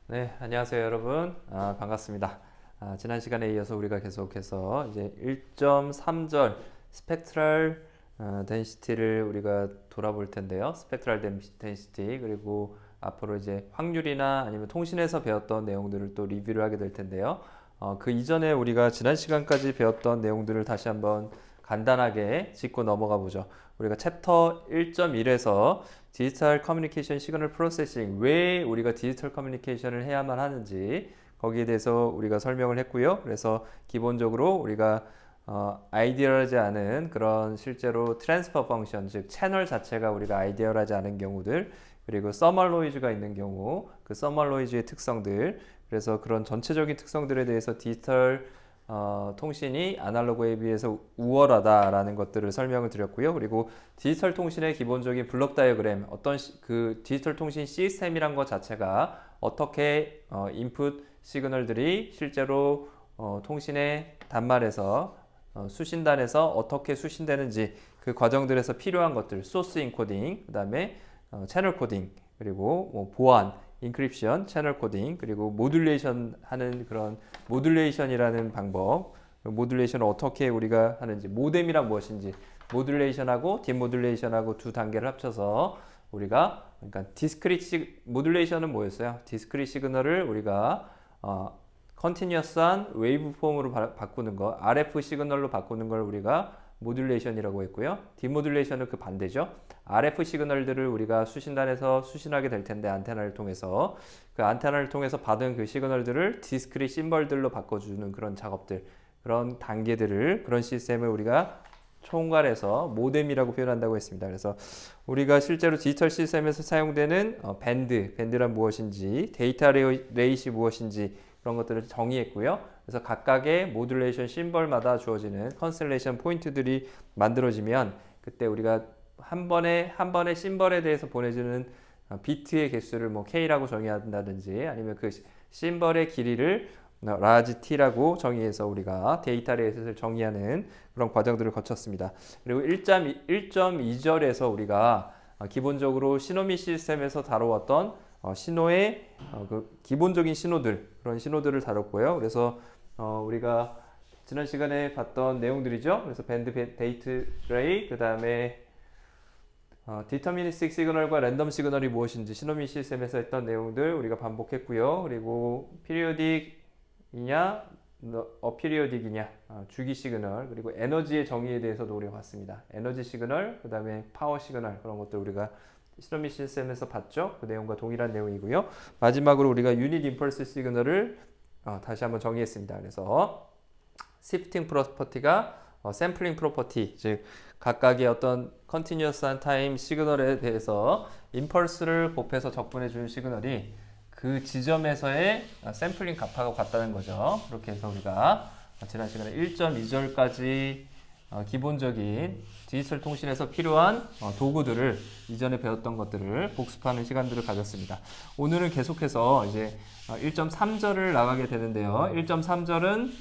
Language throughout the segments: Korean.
네, 안녕하세요 여러분. 반갑습니다. 지난 시간에 이어서 우리가 계속해서 이제 1.3절 스펙트럴 덴시티를 우리가 돌아볼 텐데요. 스펙트럴 덴시티 그리고 앞으로 이제 확률이나 아니면 통신에서 배웠던 내용들을 또 리뷰를 하게 될 텐데요. 그 이전에 우리가 지난 시간까지 배웠던 내용들을 다시 한번 간단하게 짚고 넘어가 보죠. 우리가 챕터 1.1에서 디지털 커뮤니케이션 시그널 프로세싱, 왜 우리가 디지털 커뮤니케이션을 해야만 하는지 거기에 대해서 우리가 설명을 했고요. 그래서 기본적으로 우리가 아이디얼하지 않은 그런 실제로 트랜스퍼 펑션, 즉 채널 자체가 우리가 아이디얼하지 않은 경우들, 그리고 서멀 노이즈가 있는 경우 그 서멀 노이즈의 특성들, 그래서 그런 전체적인 특성들에 대해서 디지털 통신이 아날로그에 비해서 우월하다라는 것들을 설명을 드렸고요. 그리고 디지털 통신의 기본적인 블록 다이어그램, 어떤 그 디지털 통신 시스템이란 것 자체가 어떻게 인풋 시그널들이 실제로 통신의 단말에서 수신단에서 어떻게 수신되는지 그 과정들에서 필요한 것들, 소스 인코딩, 그 다음에 채널 코딩, 그리고 뭐 보안, 인크립션, 채널 코딩, 그리고 모듈레이션 하는 그런 모듈레이션이라는 방법, 모듈레이션을 어떻게 우리가 하는지, 모뎀이란 무엇인지, 모듈레이션하고 디모듈레이션하고 두 단계를 합쳐서 우리가, 그러니까 모듈레이션은 뭐였어요? 디스크릿 시그널을 우리가 컨티뉴어스한 웨이브 폼으로 바꾸는 거, RF 시그널로 바꾸는 걸 우리가 모듈레이션이라고 했고요. 디모듈레이션은 그 반대죠. RF 시그널들을 우리가 수신단에서 수신하게 될 텐데, 안테나를 통해서 그 안테나를 통해서 받은 그 시그널들을 디스크릿 심벌들로 바꿔주는 그런 작업들, 그런 단계들을, 그런 시스템을 우리가 총괄해서 모뎀이라고 표현한다고 했습니다. 그래서 우리가 실제로 디지털 시스템에서 사용되는 밴드란 무엇인지, 데이터 레이시 무엇인지, 그런 것들을 정의했고요. 그래서 각각의 모듈레이션 심벌마다 주어지는 컨스텔레이션 포인트들이 만들어지면 그때 우리가 한 번의 심벌에 대해서 보내주는 비트의 개수를 뭐 K라고 정의한다든지, 아니면 그 심벌의 길이를 라지 T라고 정의해서 우리가 데이터 레이스를 정의하는 그런 과정들을 거쳤습니다. 그리고 1.2절에서 우리가 기본적으로 신호미 시스템에서 다루었던 신호의 그 기본적인 신호들, 그런 신호들을 다뤘고요. 그래서 우리가 지난 시간에 봤던 내용들이죠. 그래서 밴드 데이트 레이, 그 다음에 디터미니스틱 시그널과 랜덤 시그널이 무엇인지 신호미 시스템에서 했던 내용들 우리가 반복했고요. 그리고 피리오딕이냐 어피리오딕이냐, 주기 시그널, 그리고 에너지의 정의에 대해서도 우리가 봤습니다. 에너지 시그널, 그 다음에 파워 시그널, 그런 것들 우리가 시노미 시스템에서 봤죠. 그 내용과 동일한 내용이고요. 마지막으로 우리가 유닛 임펄스 시그널을 다시 한번 정의했습니다. 그래서 시프팅 프로퍼티가 샘플링 프로퍼티, 즉 각각의 어떤 컨티뉴어스한 타임 시그널에 대해서 임펄스를 곱해서 적분해 주는 시그널이 그 지점에서의 샘플링 값하고 같다는 거죠. 그렇게 해서 우리가 지난 시간에 1.2절까지 기본적인 디지털 통신에서 필요한 도구들을, 이전에 배웠던 것들을 복습하는 시간들을 가졌습니다. 오늘은 계속해서 이제 1.3절을 나가게 되는데요. 1.3절은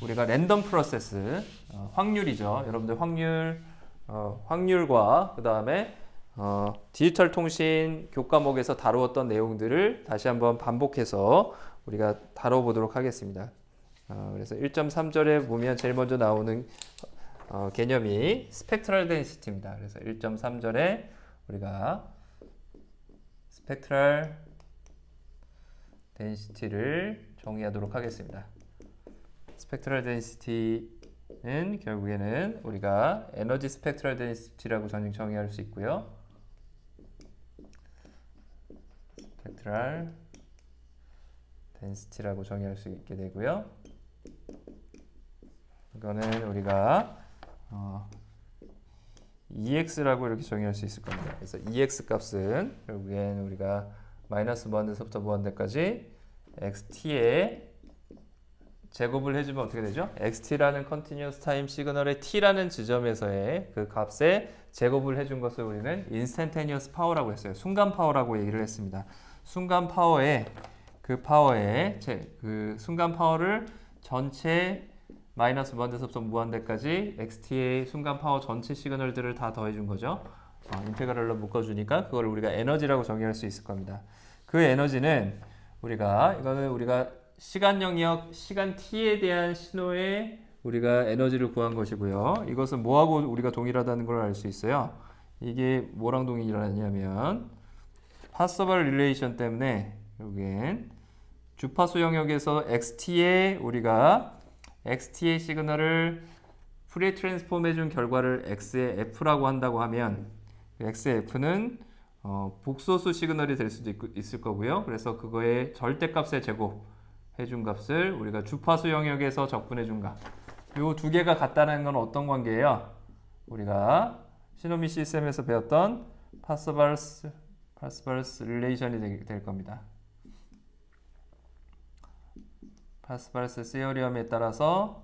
우리가 랜덤 프로세스, 확률이죠. 여러분들 확률과 그 다음에 디지털 통신 교과목에서 다루었던 내용들을 다시 한번 반복해서 우리가 다뤄보도록 하겠습니다. 그래서 1.3절에 보면 제일 먼저 나오는 개념이 스펙트럴 덴시티입니다. 그래서 1.3절에 우리가 스펙트럴 덴시티를 정의하도록 하겠습니다. 스펙트럴 덴시티는 결국에는 우리가 에너지 스펙트럴 덴시티라고 정의할 수 있고요. 스펙트럴 덴시티라고 정의할 수 있게 되고요. 이거는 우리가 EX라고 이렇게 정의할 수 있을 겁니다. 그래서 EX 값은 결국엔 우리가 마이너스 무한대에서부터 무한대까지 XT에 제곱을 해주면 어떻게 되죠? XT라는 컨티뉴어스 타임 시그널의 T라는 지점에서의 그 값에 제곱을 해준 것을 우리는 인스탄테니어스 파워라고 했어요. 순간 파워라고 얘기를 했습니다. 순간 파워의 그 순간 파워를 전체 마이너스 무한대에서부터 무한대까지 XT의 순간 파워 전체 시그널들을 다 더해준 거죠. 인테그랄로 묶어주니까 그걸 우리가 에너지라고 정의할 수 있을 겁니다. 그 에너지는 이거는 우리가 시간 영역, 시간 t에 대한 신호에 우리가 에너지를 구한 것이고요. 이것은 뭐하고 우리가 동일하다는 걸 알 수 있어요. 이게 뭐랑 동일하냐면 파서벌 릴레이션 때문에 여기엔 주파수 영역에서 xt에 우리가 xt의 시그널을 푸리에 트랜스폼 해준 결과를 x의 f라고 한다고 하면 x의 f는 복소수 시그널이 될 수도 있을 거고요. 그래서 그거의 절대값의 제곱 해준 값을 우리가 주파수 영역에서 적분해 준 값. 요 두 개가 같다는 건 어떤 관계예요? 우리가 시노미 시스템에서 배웠던 파서벌스 릴레이션이 될 겁니다. 파스바르스 시어리엄에 따라서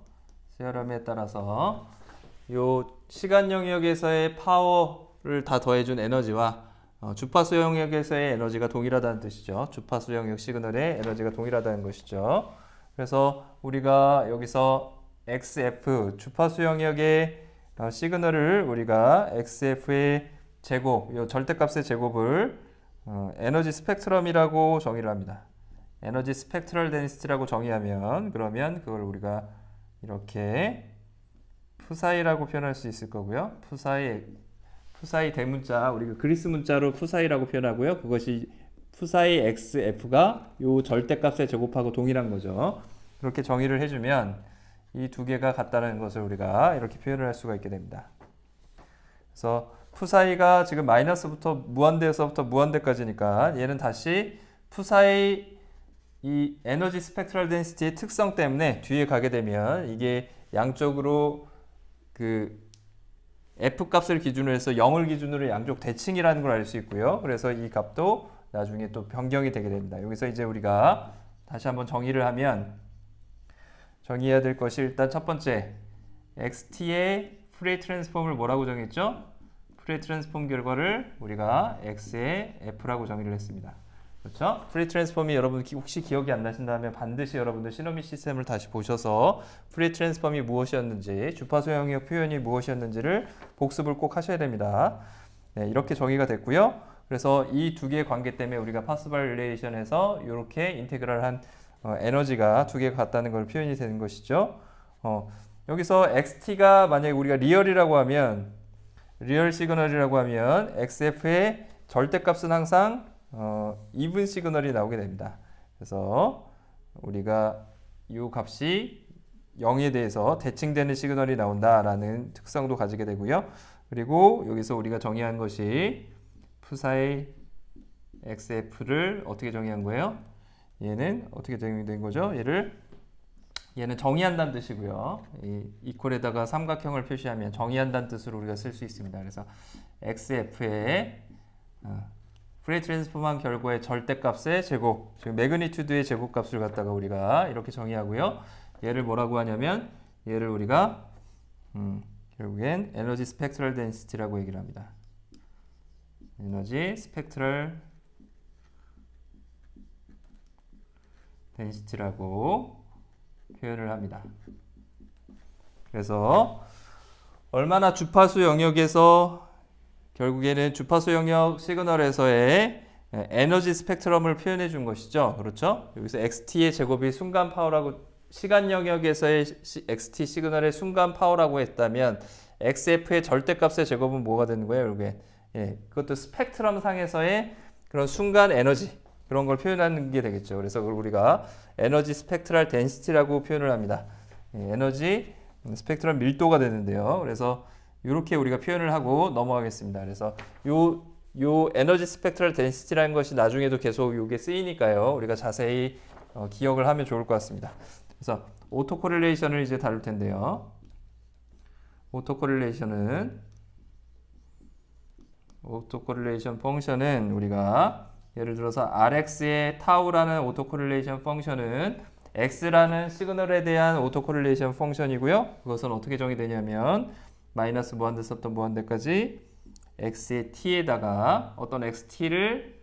요 시간 영역에서의 파워를 다 더해준 에너지와 주파수 영역에서의 에너지가 동일하다는 뜻이죠. 주파수 영역 시그널의 에너지가 동일하다는 것이죠. 그래서 우리가 여기서 XF 주파수 영역의 시그널을 우리가 XF의 제곱, 요 절대값의 제곱을 에너지 스펙트럼이라고 정의를 합니다. 에너지 스펙트럴 데니시티라고 정의하면 그러면 그걸 우리가 이렇게 푸사이라고 표현할 수 있을 거고요. 푸사이 대문자, 우리가 그리스 문자로 푸사이라고 표현하고요. 그것이 푸사이 XF가 요 절대값의 제곱하고 동일한 거죠. 그렇게 정의를 해주면 이 두 개가 같다는 것을 우리가 이렇게 표현을 할 수가 있게 됩니다. 그래서 푸사이가 지금 마이너스부터 무한대에서부터 무한대까지니까 얘는 다시 푸사이 이 에너지 스펙트럴 덴시티의 특성 때문에 뒤에 가게 되면 이게 양쪽으로 그 F 값을 기준으로 해서 0을 기준으로 양쪽 대칭이라는 걸 알 수 있고요. 그래서 이 값도 나중에 또 변경이 되게 됩니다. 여기서 이제 우리가 다시 한번 정의를 하면 정의해야 될 것이 일단 첫 번째 XT의 푸리에 트랜스폼을 뭐라고 정했죠? 푸리에 트랜스폼 결과를 우리가 X의 F라고 정의를 했습니다. 그렇죠? 푸리에 트랜스폼이 여러분 혹시 기억이 안 나신다면 반드시 여러분들 시노미 시스템을 다시 보셔서 푸리에 트랜스폼이 무엇이었는지 주파수 영역 표현이 무엇이었는지를 복습을 꼭 하셔야 됩니다. 네, 이렇게 정의가 됐고요. 그래서 이 두 개의 관계 때문에 우리가 파스발 릴레이션에서 이렇게 인테그랄한 에너지가 두 개가 같다는 걸 표현이 되는 것이죠. 여기서 XT가 만약에 우리가 리얼이라고 하면 리얼 시그널이라고 하면 XF의 절대값은 항상 이분 시그널이 나오게 됩니다. 그래서 우리가 이 값이 0에 대해서 대칭되는 시그널이 나온다라는 특성도 가지게 되고요. 그리고 여기서 우리가 정의한 것이 푸사이 XF를 어떻게 정의한 거예요? 얘는 어떻게 정의된 거죠? 얘는 정의한다는 뜻이고요. 이 이퀄에다가 삼각형을 표시하면 정의한다는 뜻으로 우리가 쓸 수 있습니다. 그래서 XF의 푸리에 트랜스폼한 결과의 절대값의 제곱, 지금 매그니튜드의 제곱값을 갖다가 우리가 이렇게 정의하고요. 얘를 뭐라고 하냐면 얘를 우리가 결국엔 에너지 스펙트럴 덴시티라고 얘기를 합니다. 에너지 스펙트럴 덴시티라고 표현을 합니다. 그래서 얼마나 주파수 영역에서 결국에는 주파수 영역 시그널에서의 에너지 스펙트럼을 표현해 준 것이죠. 그렇죠? 여기서 XT의 제곱이 순간 파워라고 시간 영역에서의 XT 시그널의 순간 파워라고 했다면 XF의 절대값의 제곱은 뭐가 되는 거예요? 결국엔 그것도 스펙트럼 상에서의 그런 순간 에너지 그런 걸 표현하는 게 되겠죠. 그래서 그걸 우리가 에너지 스펙트럴 덴시티라고 표현을 합니다. 에너지 스펙트럴 밀도가 되는데요. 그래서 이렇게 우리가 표현을 하고 넘어가겠습니다. 그래서 요 에너지 스펙트럴 덴시티라는 것이 나중에도 계속 이게 쓰이니까요. 우리가 자세히 기억을 하면 좋을 것 같습니다. 그래서 오토 코릴레이션을 이제 다룰 텐데요. 오토 코릴레이션 펑션은 우리가 예를 들어서 RX의 타우라는 오토 코릴레이션 펑션은 X라는 시그널에 대한 오토 코릴레이션 펑션이고요. 그것은 어떻게 정의되냐면 마이너스 무한대서부터 무한대까지 X의 T에다가 어떤 XT를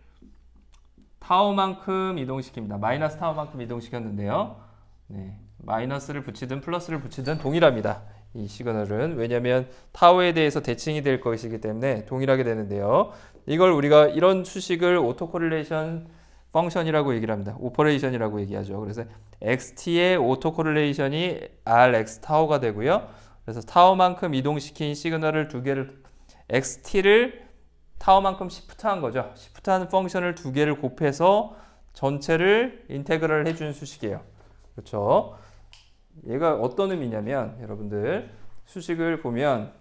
타우만큼 이동시킵니다. 마이너스 타우만큼 이동시켰는데요. 네, 마이너스를 붙이든 플러스를 붙이든 동일합니다. 이 시그널은 왜냐하면 타우에 대해서 대칭이 될 것이기 때문에 동일하게 되는데요. 이걸 우리가 이런 수식을 오토 코릴레이션 펑션이라고 얘기를 합니다. 오퍼레이션이라고 얘기하죠. 그래서 xt의 오토 코릴레이션이 rx 타우가 되고요. 그래서 타우만큼 이동시킨 시그널을 두 개를 xt를 타우만큼 시프트한 거죠. 시프트한 펑션을 두 개를 곱해서 전체를 인테그럴 해준 수식이에요. 그렇죠? 얘가 어떤 의미냐면 여러분들 수식을 보면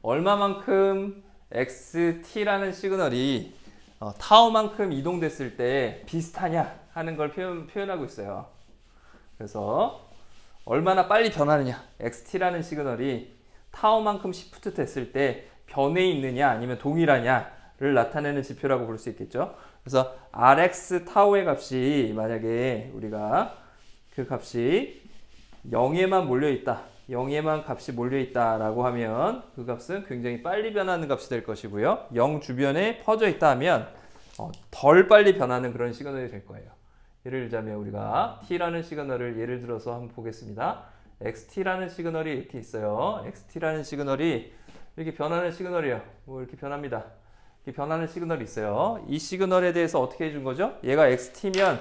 얼마만큼 xt라는 시그널이 타우만큼 이동됐을 때 비슷하냐 하는 걸 표현하고 있어요. 그래서 얼마나 빨리 변하느냐, xt라는 시그널이 타우만큼 시프트 됐을 때 변해 있느냐 아니면 동일하냐를 나타내는 지표라고 볼 수 있겠죠. 그래서 rx 타우의 값이 만약에 우리가 그 값이 0에만 몰려있다, 0에만 값이 몰려있다라고 하면 그 값은 굉장히 빨리 변하는 값이 될 것이고요. 0 주변에 퍼져 있다 하면 덜 빨리 변하는 그런 시그널이 될 거예요. 예를 들자면 우리가 t라는 시그널을 예를 들어서 한번 보겠습니다. xt라는 시그널이 이렇게 있어요. xt라는 시그널이 이렇게 변하는 시그널이에요. 뭐 이렇게 변합니다. 이렇게 변하는 시그널이 있어요. 이 시그널에 대해서 어떻게 해준 거죠? 얘가 xt면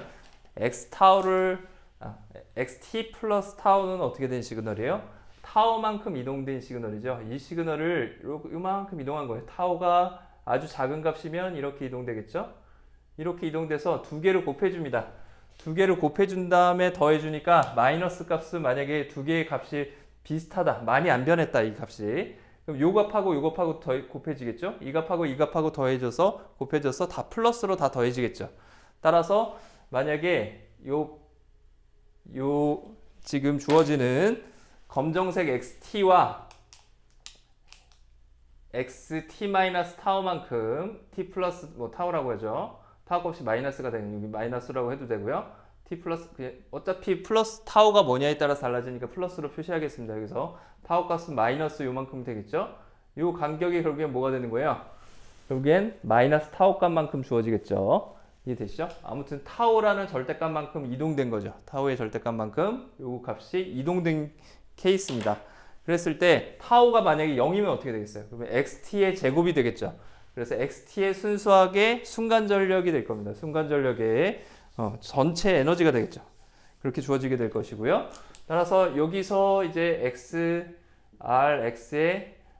xt 플러스 타우는 어떻게 된 시그널이에요? 타우만큼 이동된 시그널이죠. 이 시그널을 이만큼 이동한 거예요. 타우가 아주 작은 값이면 이렇게 이동되겠죠? 이렇게 이동돼서 두 개를 곱해줍니다. 두 개를 곱해준 다음에 더해주니까 마이너스 값은 만약에 두 개의 값이 비슷하다. 많이 안 변했다, 이 값이. 그럼 요 값하고 요 값하고 곱해지겠죠? 이 값하고 이 값하고 곱해져서 다 플러스로 다 더해지겠죠? 따라서 만약에 요 지금 주어지는 검정색 xt와 xt-타우만큼 t 플러스 뭐 타우라고 하죠. 타우 값이 마이너스가 되는, 여기 마이너스라고 해도 되고요. t 플러스, 어차피 플러스 타우가 뭐냐에 따라서 달라지니까 플러스로 표시하겠습니다. 여기서 타우 값은 마이너스 요만큼 되겠죠. 요 간격이 결국엔 뭐가 되는 거예요? 결국엔 마이너스 타우 값만큼 주어지겠죠. 이해되시죠? 아무튼 타우라는 절대값만큼 이동된 거죠. 타우의 절대값만큼 요 값이 이동된 케이스입니다. 그랬을 때 타우가 만약에 0이면 어떻게 되겠어요? 그러면 xt의 제곱이 되겠죠. 그래서 xt의 순수하게 순간 전력이 될 겁니다. 순간 전력의 전체 에너지가 되겠죠. 그렇게 주어지게 될 것이고요. 따라서 여기서 이제 x에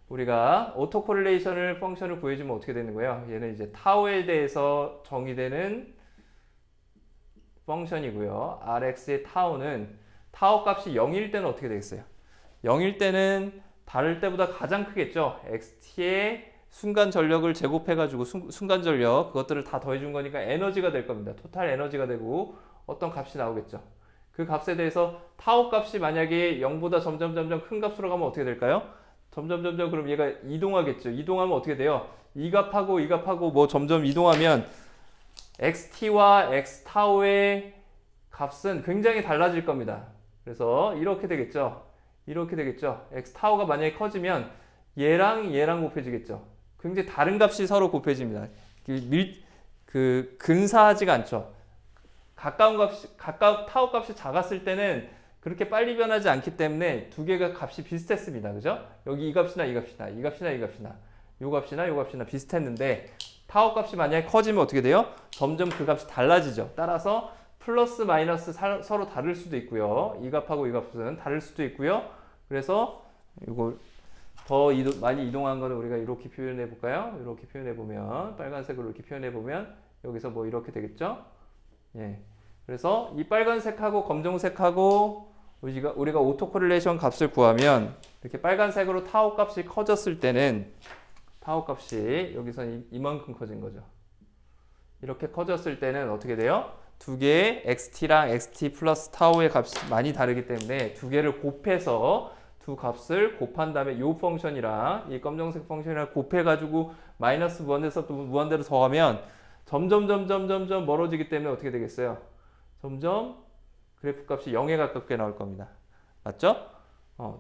우리가 오토 코릴레이션을 펑션을 구해주면 어떻게 되는 거예요? 얘는 이제 타우에 대해서 정의되는 펑션이고요. rx의 타우는 타우 값이 0일 때는 어떻게 되겠어요? 0일 때는 다를 때보다 가장 크겠죠. xt의 순간 전력을 제곱해가지고 순간 전력 그것들을 다 더해준 거니까 에너지가 될 겁니다. 토탈 에너지가 되고 어떤 값이 나오겠죠. 그 값에 대해서 타우 값이 만약에 0보다 점점 큰 값으로 가면 어떻게 될까요? 점점 그럼 얘가 이동하겠죠. 이동하면 어떻게 돼요? 이 값하고 이 값하고 뭐 점점 이동하면 xt와 x타우의 값은 굉장히 달라질 겁니다. 그래서 이렇게 되겠죠. 이렇게 되겠죠. x타우가 만약에 커지면 얘랑 곱해지겠죠. 굉장히 다른 값이 서로 곱해집니다. 근사하지가 않죠. 타우 값이 작았을 때는 그렇게 빨리 변하지 않기 때문에 두 개가 값이 비슷했습니다. 그죠? 여기 이 값이나 이 값이나 이 값이나 이 값이나 요 값이나 요 값이나 비슷했는데 타우 값이 만약에 커지면 어떻게 돼요? 점점 그 값이 달라지죠. 따라서 플러스 마이너스 서로 다를 수도 있고요. 이 값하고 이 값은 다를 수도 있고요. 그래서 이거 더 많이 이동한 거는 우리가 이렇게 표현해 볼까요? 이렇게 표현해 보면 빨간색으로 이렇게 표현해 보면 여기서 뭐 이렇게 되겠죠? 예. 그래서 이 빨간색하고 검정색하고 우리가 오토 코릴레이션 값을 구하면 이렇게 빨간색으로 타우 값이 커졌을 때는 타우 값이 여기서 이만큼 커진 거죠. 이렇게 커졌을 때는 어떻게 돼요? 두 개의 xt랑 xt 플러스 타우의 값이 많이 다르기 때문에 두 개를 곱해서 두 값을 곱한 다음에 이 펑션이랑 이 검정색 펑션이랑 곱해가지고 마이너스 무한대에서 또 무한대로 더하면 점점 멀어지기 때문에 어떻게 되겠어요? 점점 그래프 값이 0에 가깝게 나올 겁니다. 맞죠?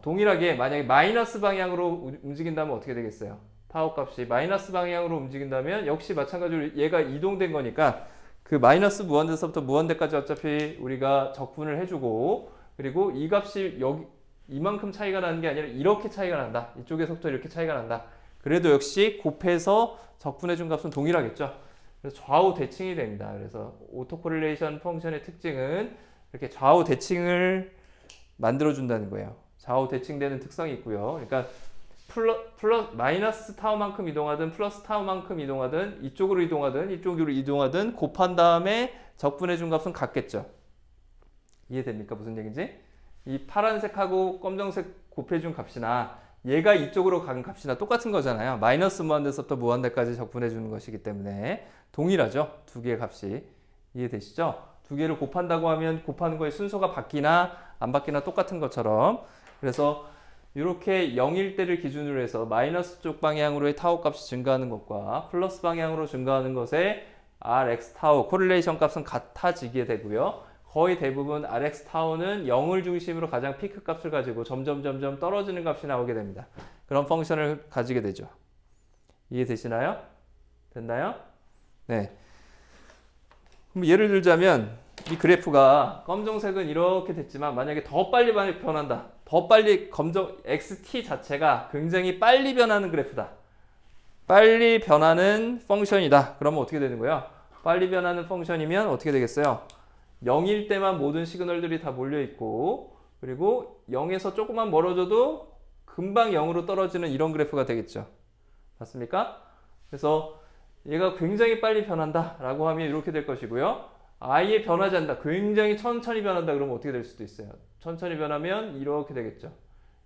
동일하게 만약에 마이너스 방향으로 움직인다면 어떻게 되겠어요? 타우 값이 마이너스 방향으로 움직인다면 역시 마찬가지로 얘가 이동된 거니까 그 마이너스 무한대에서부터 무한대까지 어차피 우리가 적분을 해주고 그리고 이 값이 이만큼 차이가 나는 게 아니라 이렇게 차이가 난다. 이쪽의 속도 이렇게 차이가 난다. 그래도 역시 곱해서 적분해준 값은 동일하겠죠. 그래서 좌우 대칭이 됩니다. 그래서 오토코릴레이션 펑션의 특징은 이렇게 좌우 대칭을 만들어준다는 거예요. 좌우 대칭되는 특성이 있고요. 그러니까 마이너스 타우만큼 이동하든 플러스 타우만큼 이동하든 이쪽으로 이동하든 이쪽으로 이동하든 곱한 다음에 적분해 준 값은 같겠죠. 이해됩니까? 무슨 얘기인지? 이 파란색하고 검정색 곱해 준 값이나 얘가 이쪽으로 간 값이나 똑같은 거잖아요. 마이너스 무한대에서부터 무한대까지 적분해 주는 것이기 때문에 동일하죠. 두 개의 값이. 이해되시죠? 두 개를 곱한다고 하면 곱하는 거의 순서가 바뀌나 안 바뀌나 똑같은 것처럼. 그래서 이렇게 0일 때를 기준으로 해서 마이너스 쪽 방향으로의 타우 값이 증가하는 것과 플러스 방향으로 증가하는 것의 Rx 타우 코릴레이션 값은 같아지게 되고요. 거의 대부분 Rx 타우는 0을 중심으로 가장 피크 값을 가지고 점점 떨어지는 값이 나오게 됩니다. 그런 펑션을 가지게 되죠. 이해되시나요? 됐나요? 네. 그럼 예를 들자면 이 그래프가 검정색은 이렇게 됐지만 만약에 더 빨리 변한다. 더 빨리 XT 자체가 굉장히 빨리 변하는 그래프다. 빨리 변하는 펑션이다. 그러면 어떻게 되는 거예요? 빨리 변하는 펑션이면 어떻게 되겠어요? 0일 때만 모든 시그널들이 다 몰려있고 그리고 0에서 조금만 멀어져도 금방 0으로 떨어지는 이런 그래프가 되겠죠. 맞습니까? 그래서 얘가 굉장히 빨리 변한다 라고 하면 이렇게 될 것이고요. 아예 변하지 않는다. 굉장히 천천히 변한다 그러면 어떻게 될 수도 있어요. 천천히 변하면 이렇게 되겠죠.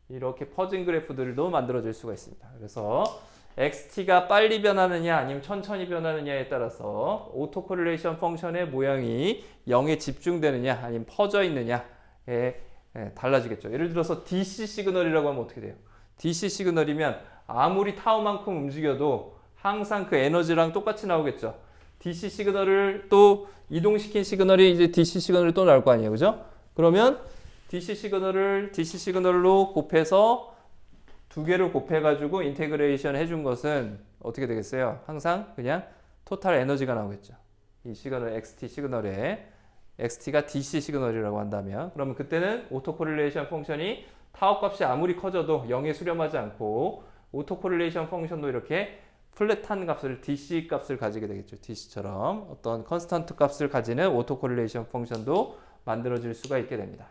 이렇게 퍼진 그래프들도 만들어질 수가 있습니다. 그래서 XT가 빨리 변하느냐 아니면 천천히 변하느냐에 따라서 오토코릴레이션 펑션의 모양이 0에 집중되느냐 아니면 퍼져 있느냐에 달라지겠죠. 예를 들어서 DC 시그널이라고 하면 어떻게 돼요? DC 시그널이면 아무리 타우만큼 움직여도 항상 그 에너지랑 똑같이 나오겠죠. DC 시그널을 또 이동시킨 시그널이 이제 DC 시그널이 또 나올 거 아니에요. 그죠? 그러면 DC 시그널을 DC 시그널로 곱해서 두 개를 곱해가지고 인테그레이션 해준 것은 어떻게 되겠어요? 항상 그냥 토탈 에너지가 나오겠죠. 이 시그널 XT 시그널에 XT가 DC 시그널이라고 한다면 그러면 그때는 오토코릴레이션 펑션이 타워 값이 아무리 커져도 0에 수렴하지 않고 오토코릴레이션 펑션도 이렇게 플랫한 값을 DC 값을 가지게 되겠죠. DC처럼 어떤 컨스턴트 값을 가지는 오토코릴레이션 펑션도 만들어질 수가 있게 됩니다.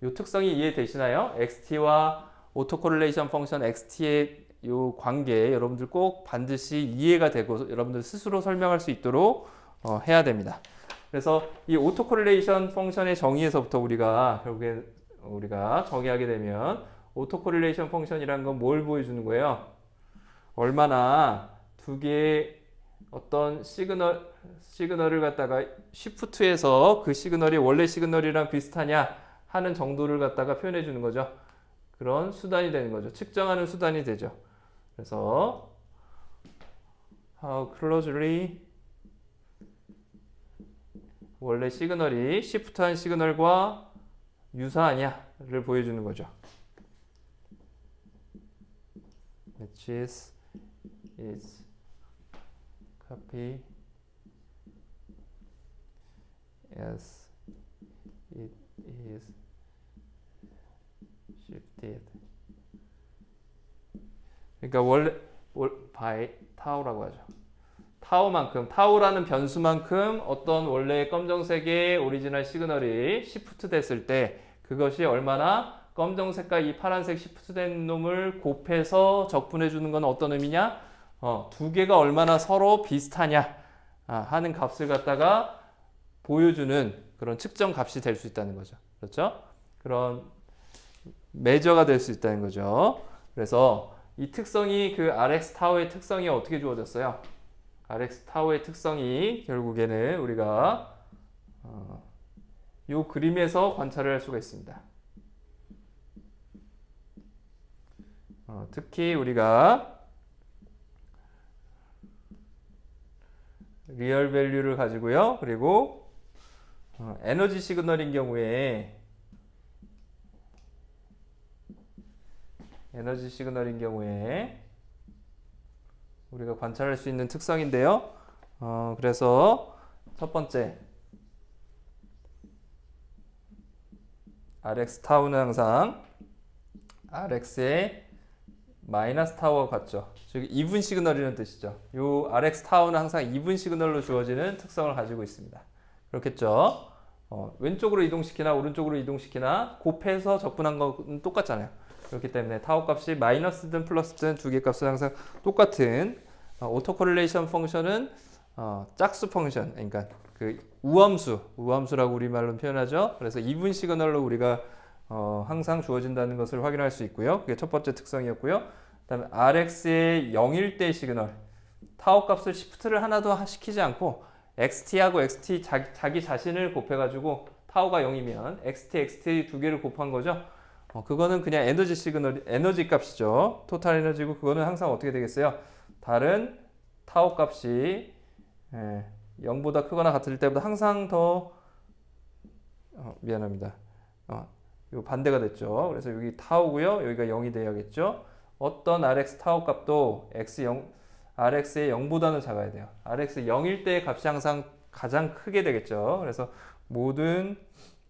이 특성이 이해되시나요? XT와 오토코릴레이션 펑션 XT의 이 관계 여러분들 꼭 반드시 이해가 되고 여러분들 스스로 설명할 수 있도록 해야 됩니다. 그래서 이 오토코릴레이션 펑션의 정의에서부터 결국에 우리가 정의하게 되면 오토코릴레이션 펑션이란 건 뭘 보여주는 거예요? 얼마나 두 개의 어떤 시그널을 갖다가 시프트해서 그 시그널이 원래 시그널이랑 비슷하냐 하는 정도를 갖다가 표현해 주는 거죠. 그런 수단이 되는 거죠. 측정하는 수단이 되죠. 그래서 how closely 원래 시그널이 시프트한 시그널과 유사하냐를 보여주는 거죠. Which is copy as it is shifted. 그러니까 원래 by 타우라고 하죠. 타우라는 변수만큼 어떤 원래 검정색의 오리지널 시그널이 시프트 됐을 때 그것이 얼마나 검정색과 이 파란색 시프트 된 놈을 곱해서 적분해 주는 건 어떤 의미냐? 두 개가 얼마나 서로 비슷하냐 하는 값을 갖다가 보여주는 그런 측정 값이 될 수 있다는 거죠. 그렇죠? 그런 메저가 될 수 있다는 거죠. 그래서 이 특성이 그 RX 타워의 특성이 어떻게 주어졌어요? RX 타워의 특성이 결국에는 우리가 이 그림에서 관찰을 할 수가 있습니다. 특히 우리가 리얼 밸류를 가지고요. 그리고 에너지 시그널인 경우에 우리가 관찰할 수 있는 특성인데요. 그래서 첫 번째 RX 타우는 항상 RX의 마이너스 타워와 같죠. 즉 이분 시그널이라는 뜻이죠. 요 RX 타워는 항상 이분 시그널로 주어지는 특성을 가지고 있습니다. 그렇겠죠? 왼쪽으로 이동시키나 오른쪽으로 이동시키나 곱해서 적분한 건 똑같잖아요. 그렇기 때문에 타워 값이 마이너스든 플러스든 두 개 값은 항상 똑같은 오토코릴레이션 펑션은 짝수 펑션, 그러니까 그 우함수라고 우리말로 표현하죠. 그래서 이분 시그널로 우리가 항상 주어진다는 것을 확인할 수 있고요. 그게 첫 번째 특성이었고요. 그다음에 RX의 0일 때 시그널, 타워 값을 시프트를 하나도 시키지 않고 XT하고 XT 자기 자신을 곱해가지고 타워가 0이면 XT 두 개를 곱한 거죠. 그거는 그냥 에너지 시그널, 에너지 값이죠. 토탈 에너지고 그거는 항상 어떻게 되겠어요? 다른 타워 값이 0보다 크거나 같을 때보다 항상 더 미안합니다. 요 반대가 됐죠. 그래서 여기 타워고요. 여기가 0이 돼야겠죠. 어떤 RX 타워 값도 RX의 0보다는 작아야 돼요. RX 0일 때 값이 항상 가장 크게 되겠죠. 그래서 모든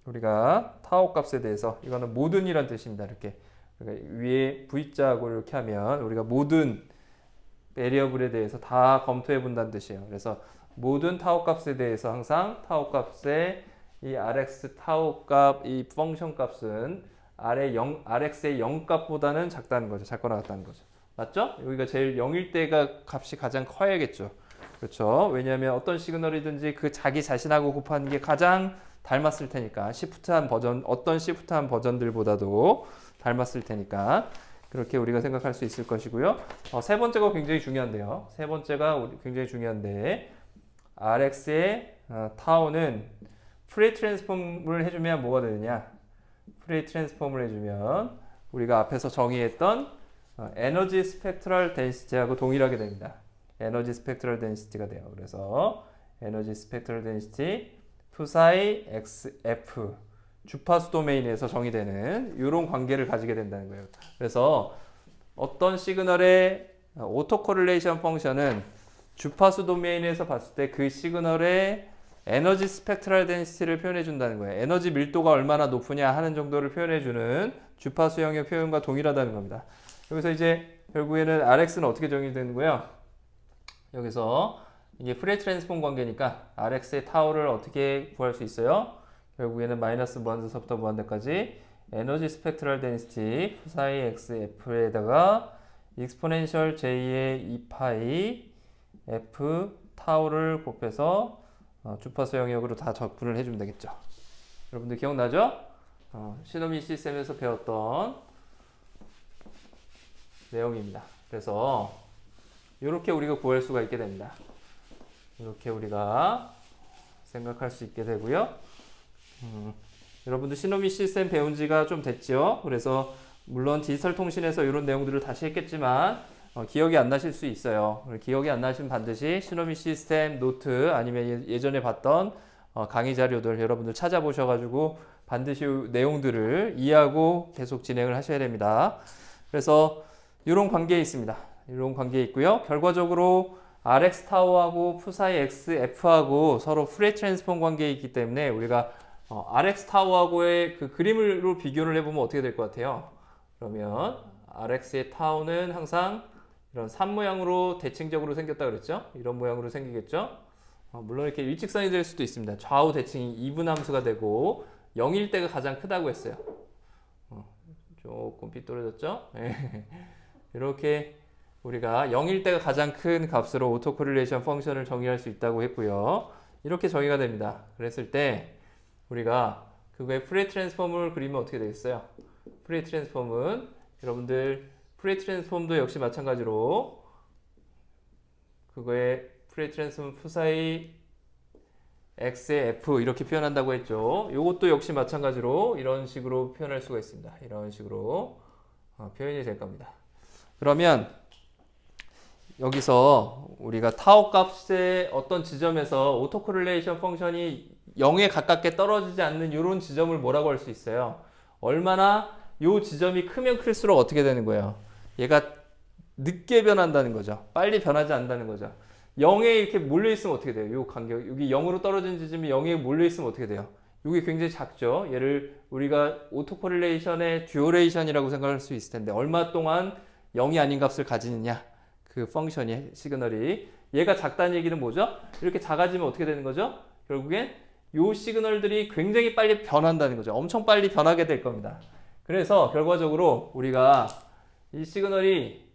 우리가 타워 값에 대해서 이거는 모든이란 뜻입니다. 이렇게 그러니까 위에 V자하고 이렇게 하면 우리가 모든 베리어블에 대해서 다 검토해 본다는 뜻이에요. 그래서 모든 타워 값에 대해서 항상 타워 값의 이 RX 타워 값, 이 펑션 값은 RX의 0 값보다는 작다는 거죠. 작거나 같다는 거죠. 맞죠? 여기가 제일 0일 때가 값이 가장 커야겠죠. 그렇죠? 왜냐하면 어떤 시그널이든지 그 자기 자신하고 곱하는 게 가장 닮았을 테니까 시프트한 버전, 어떤 시프트한 버전들보다도 닮았을 테니까 그렇게 우리가 생각할 수 있을 것이고요. 세 번째가 굉장히 중요한데요. 세 번째가 굉장히 중요한데 RX의 타워는 프레이 트랜스폼을 해주면 뭐가 되느냐? 프레이 트랜스폼을 해주면 우리가 앞에서 정의했던 에너지 스펙트럴 덴시티하고 동일하게 됩니다. 에너지 스펙트럴 덴시티가 돼요. 그래서 에너지 스펙트럴 덴시티 psi xf 주파수 도메인에서 정의되는 이런 관계를 가지게 된다는 거예요. 그래서 어떤 시그널의 오토코릴레이션 펑션은 주파수 도메인에서 봤을 때 그 시그널의 에너지 스펙트럴 덴시티를 표현해 준다는 거예요. 에너지 밀도가 얼마나 높으냐 하는 정도를 표현해 주는 주파수 영역 표현과 동일하다는 겁니다. 여기서 이제 결국에는 RX는 어떻게 정의되는 거예요? 여기서 이게 프레이 트랜스폼 관계니까 RX의 타워를 어떻게 구할 수 있어요? 결국에는 마이너스 무한대서부터 무한대까지 에너지 스펙트럴 덴시티 psi xf에다가 익스포넨셜 j의 2파이 f 타워를 곱해서 주파수 영역으로 다 적분을 해주면 되겠죠. 여러분들 기억나죠? 시노미 시스템에서 배웠던 내용입니다. 그래서 이렇게 우리가 구할 수가 있게 됩니다. 이렇게 우리가 생각할 수 있게 되고요. 여러분들 시노미 시스템 배운 지가 좀 됐죠. 그래서 물론 디지털 통신에서 이런 내용들을 다시 했겠지만 기억이 안 나실 수 있어요. 기억이 안 나시면 반드시 시노미 시스템 노트 아니면 예전에 봤던 강의 자료들 여러분들 찾아보셔가지고 반드시 내용들을 이해하고 계속 진행을 하셔야 됩니다. 그래서 이런 관계에 있습니다. 이런 관계에 있고요. 결과적으로 RX 타워하고 psi xf하고 서로 프레이 트랜스폼 관계에 있기 때문에 우리가 RX 타워하고의 그 그림으로 비교를 해보면 어떻게 될 것 같아요? 그러면 RX의 타워는 항상 이런 산 모양으로 대칭적으로 생겼다 그랬죠? 이런 모양으로 생기겠죠? 물론 이렇게 일직선이 될 수도 있습니다. 좌우 대칭이 이분함수가 되고 0일 때가 가장 크다고 했어요. 조금 삐뚤어졌죠? 이렇게 우리가 0일 때가 가장 큰 값으로 오토코릴레이션 펑션을 정의할 수 있다고 했고요. 이렇게 정의가 됩니다. 그랬을 때 우리가 그거의 프레이 트랜스폼을 그리면 어떻게 되겠어요? 프레이 트랜스폼은 여러분들 프레이 트랜스폼도 역시 마찬가지로 그거의 프레이 트랜스폼 psi x의 f 이렇게 표현한다고 했죠. 이것도 역시 마찬가지로 이런 식으로 표현할 수가 있습니다. 이런 식으로 표현이 될 겁니다. 그러면 여기서 우리가 타워 값의 어떤 지점에서 오토코릴레이션 펑션이 0에 가깝게 떨어지지 않는 이런 지점을 뭐라고 할 수 있어요? 얼마나 이 지점이 크면 클수록 어떻게 되는 거예요? 얘가 늦게 변한다는 거죠. 빨리 변하지 않는다는 거죠. 0에 이렇게 몰려있으면 어떻게 돼요? 이 간격, 여기 0으로 떨어진 지점이 0에 몰려있으면 어떻게 돼요? 이게 굉장히 작죠. 얘를 우리가 오토코릴레이션의 듀오레이션이라고 생각할 수 있을 텐데 얼마 동안 0이 아닌 값을 가지느냐. 그 펑션이 시그널이 얘가 작다는 얘기는 뭐죠? 이렇게 작아지면 어떻게 되는 거죠? 결국엔 요 시그널들이 굉장히 빨리 변한다는 거죠. 엄청 빨리 변하게 될 겁니다. 그래서 결과적으로 우리가 이 시그널이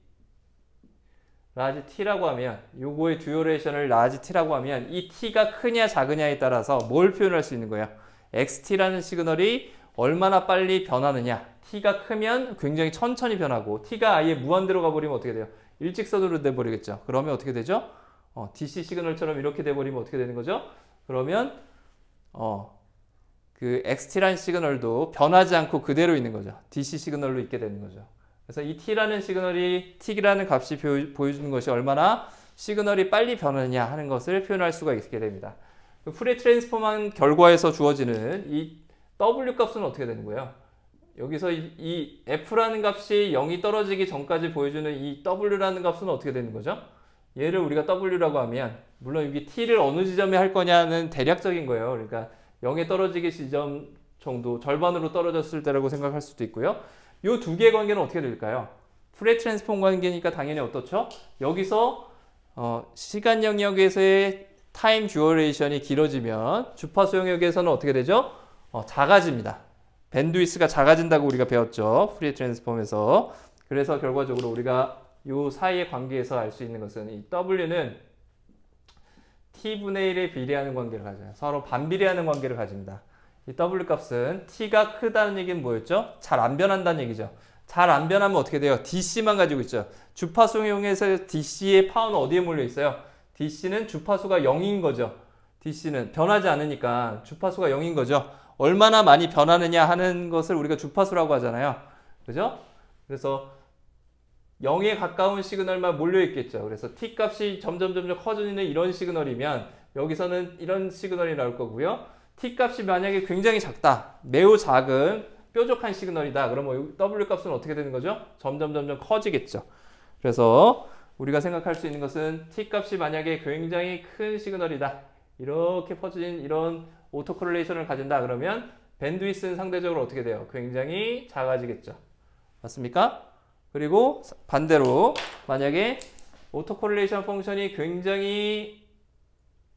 라지 t라고 하면 요거의 듀어레이션을 라지 t라고 하면 이 t가 크냐 작으냐에 따라서 뭘 표현할 수 있는 거예요? xt라는 시그널이 얼마나 빨리 변하느냐. t가 크면 굉장히 천천히 변하고 t가 아예 무한대로 가버리면 어떻게 돼요? 일직선으로 돼버리겠죠. 그러면 어떻게 되죠? DC 시그널처럼 이렇게 돼버리면 어떻게 되는 거죠? 그러면 그 XT라는 시그널도 변하지 않고 그대로 있는 거죠. DC 시그널로 있게 되는 거죠. 그래서 이 T라는 시그널이 T라는 값이 보여주는 것이 얼마나 시그널이 빨리 변하느냐 하는 것을 표현할 수가 있게 됩니다. 푸리에 트랜스폼한 결과에서 주어지는 이 W 값은 어떻게 되는 거예요? 여기서 이 F라는 값이 0이 떨어지기 전까지 보여주는 이 W라는 값은 어떻게 되는 거죠? 얘를 우리가 W라고 하면 물론 여기 T를 어느 지점에 할 거냐는 대략적인 거예요. 그러니까 0에 떨어지기 지점 정도 절반으로 떨어졌을 때라고 생각할 수도 있고요. 이 두 개의 관계는 어떻게 될까요? 푸리에 트랜스폼 관계니까 당연히 어떻죠? 여기서 시간 영역에서의 타임 듀어레이션이 길어지면 주파수 영역에서는 어떻게 되죠? 작아집니다. 밴드위스가 작아진다고 우리가 배웠죠. 푸리에 트랜스폼에서. 그래서 결과적으로 우리가 이 사이의 관계에서 알 수 있는 것은 이 W는 T분의 1에 비례하는 관계를 가져요. 서로 반비례하는 관계를 가집니다. 이 W 값은 T가 크다는 얘기는 뭐였죠? 잘 안 변한다는 얘기죠. 잘 안 변하면 어떻게 돼요? DC만 가지고 있죠. 주파수 이용해서 DC의 파워는 어디에 몰려 있어요? DC는 주파수가 0인 거죠. DC는 변하지 않으니까 주파수가 0인 거죠. 얼마나 많이 변하느냐 하는 것을 우리가 주파수라고 하잖아요. 그죠? 그래서 0에 가까운 시그널만 몰려있겠죠. 그래서 T 값이 점점 커지는 이런 시그널이면 여기서는 이런 시그널이 나올 거고요. T 값이 만약에 굉장히 작다. 매우 작은 뾰족한 시그널이다. 그러면 W 값은 어떻게 되는 거죠? 점점 커지겠죠. 그래서 우리가 생각할 수 있는 것은 T 값이 만약에 굉장히 큰 시그널이다. 이렇게 퍼진 이런 오토코릴레이션을 가진다. 그러면 밴드위스는 상대적으로 어떻게 돼요? 굉장히 작아지겠죠. 맞습니까? 그리고 반대로 만약에 오토코릴레이션 펑션이 굉장히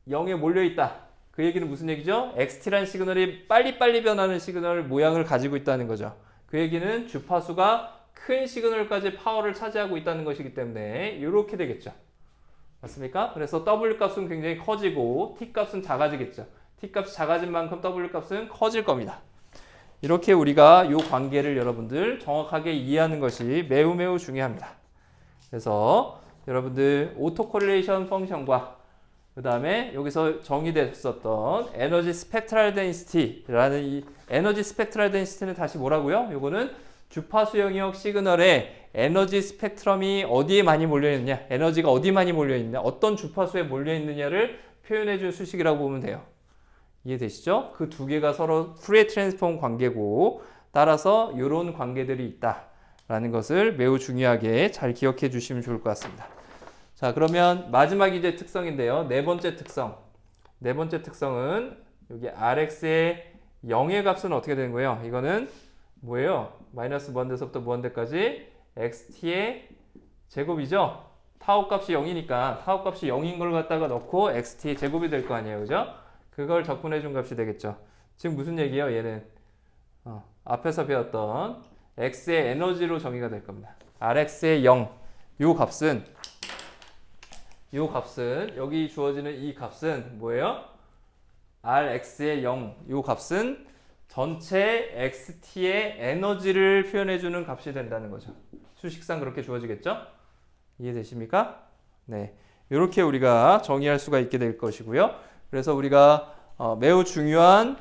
0에 몰려있다. 그 얘기는 무슨 얘기죠? XT라는 시그널이 빨리빨리 변하는 시그널 모양을 가지고 있다는 거죠. 그 얘기는 주파수가 큰 시그널까지 파워를 차지하고 있다는 것이기 때문에 이렇게 되겠죠. 맞습니까? 그래서 W 값은 굉장히 커지고 T 값은 작아지겠죠. T 값이 작아진 만큼 W 값은 커질 겁니다. 이렇게 우리가 이 관계를 여러분들 정확하게 이해하는 것이 매우 중요합니다. 그래서 여러분들 오토코릴레이션 펑션과 그 다음에 여기서 정의됐었던 에너지 스펙트럴 덴시티라는 이 에너지 스펙트럴 덴시티는 다시 뭐라고요? 요거는 주파수 영역 시그널에 에너지 스펙트럼이 어디에 많이 몰려있느냐, 에너지가 어디 많이 몰려있느냐, 어떤 주파수에 몰려있느냐를 표현해 준 수식이라고 보면 돼요. 이해되시죠? 그 두 개가 서로 푸리에 트랜스폼 관계고 따라서 이런 관계들이 있다라는 것을 매우 중요하게 잘 기억해 주시면 좋을 것 같습니다. 자, 그러면 마지막 이제 특성인데요. 네 번째 특성. 네 번째 특성은 여기 Rx의 0의 값은 어떻게 되는 거예요? 이거는 뭐예요? 마이너스 무한대에서부터 무한대까지 xt의 제곱이죠? 타워 값이 0이니까 타워 값이 0인 걸 갖다가 넣고 xt의 제곱이 될 거 아니에요. 그죠? 그걸 적분해 준 값이 되겠죠. 지금 무슨 얘기예요? 얘는 앞에서 배웠던 x의 에너지로 정의가 될 겁니다. Rx의 0. 요 값은 여기 주어지는 이 값은 뭐예요? Rx의 0. 요 값은 전체 xt의 에너지를 표현해 주는 값이 된다는 거죠. 수식상 그렇게 주어지겠죠? 이해되십니까? 네. 이렇게 우리가 정의할 수가 있게 될 것이고요. 그래서 우리가 매우 중요한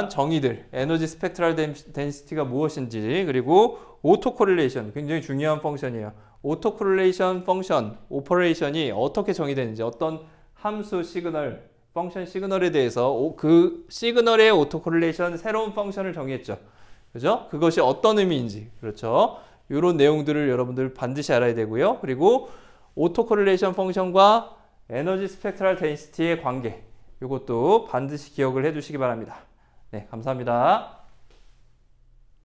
정의들, 에너지 스펙트럴 덴시티가 무엇인지, 그리고 오토코릴레이션, 굉장히 중요한 펑션이에요. 오토코릴레이션 펑션, 오퍼레이션이 어떻게 정의되는지, 어떤 함수 시그널, 펑션 시그널에 대해서 그 시그널의 오토코릴레이션 새로운 펑션을 정의했죠. 그죠? 그것이 어떤 의미인지, 그렇죠? 이런 내용들을 여러분들 반드시 알아야 되고요. 그리고 오토코릴레이션 펑션과 에너지 스펙트럴 덴시티의 관계, 이것도 반드시 기억을 해 두시기 바랍니다. 네, 감사합니다.